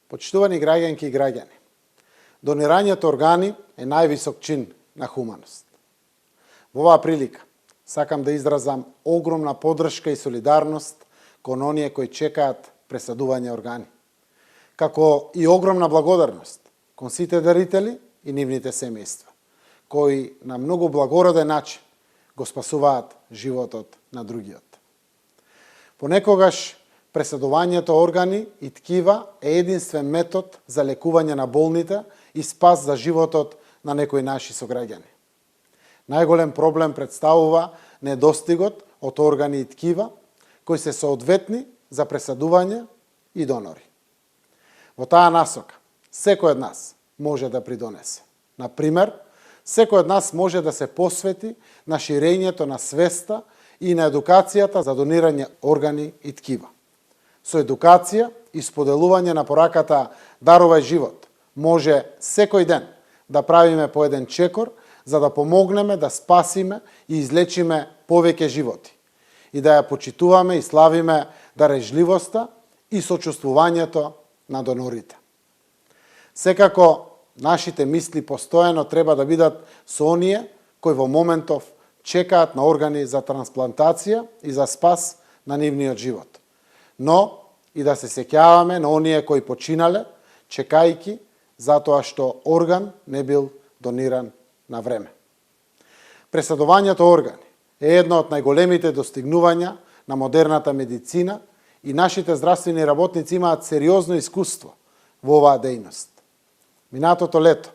Почитувани граѓанки и граѓани, донирањето органи е највисок чин на хуманост. Во оваа прилика сакам да изразам огромна поддршка и солидарност кон оние кои чекаат пресадување органи, како и огромна благодарност кон сите дарители и нивните семејства, кои на многу благороден начин го спасуваат животот на другиот. Понекогаш пресадувањето органи и ткива е единствен метод за лекување на болните и спас за животот на некои наши сограѓани. Најголем проблем представува недостигот од органи и ткива кои се соодветни за пресадување и донори. Во таа насока, секој од нас може да придонесе. Например, секој од нас може да се посвети на ширењето на свеста и на едукацијата за донирање органи и ткива. Со едукација и споделување на пораката "Дарувај живот" може секој ден да правиме по еден чекор за да помогнеме да спасиме и излечиме повеќе животи и да ја почитуваме и славиме дарежливоста и сочувствувањето на донорите. Секако, нашите мисли постојано треба да бидат со оние кои во моментов чекаат на органи за трансплантација и за спас на нивниот живот. Но и да се сеќаваме на оние кои починале, чекајки затоа што орган не бил дониран на време. Пресадувањето органи е едно од најголемите достигнувања на модерната медицина и нашите здравствени работници имаат сериозно искуство во оваа дејност. Минатото лето,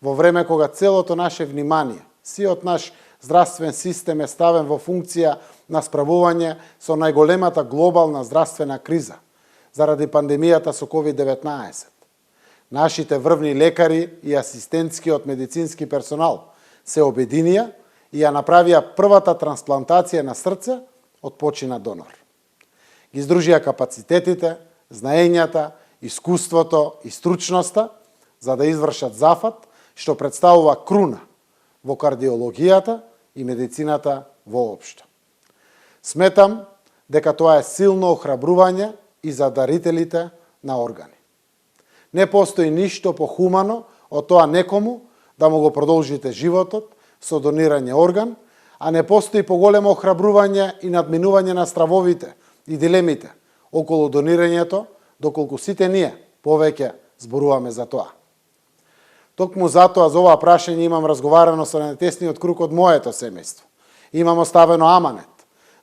во време кога целото наше внимание, сиот наш здравствен систем е ставен во функција на справување со најголемата глобална здравствена криза заради пандемијата со COVID-19. Нашите врвни лекари и асистентскиот медицински персонал се обединија и ја направија првата трансплантација на срце од починат донор. Ги издружија капацитетите, знаењата, искуството и стручноста за да извршат зафат што представува круна во кардиологијата и медицината воопшто. Сметам дека тоа е силно охрабрување и за дарителите на органи. Не постои ништо похумано од тоа некому да му го продолжите животот со донирање орган, а не постои поголемо охрабрување и надминување на стравовите и дилемите околу донирањето, доколку сите ние повеќе зборуваме за тоа. Токму затоа за ова прашање имам разговарано со најтесниот круг од моето семејство. Имам оставено аманет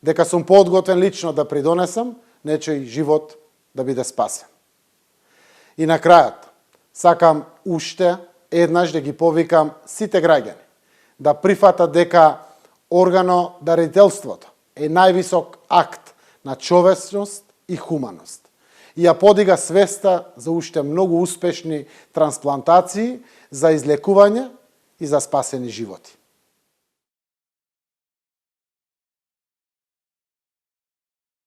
дека сум подготвен лично да придонесам нечој живот да биде спасен. И на крајот, сакам уште еднаш да ги повикам сите граѓани да прифатат дека органодарителството е највисок акт на човечност и хуманост и ја подига свеста за уште многу успешни трансплантации за излекување и за спасени животи.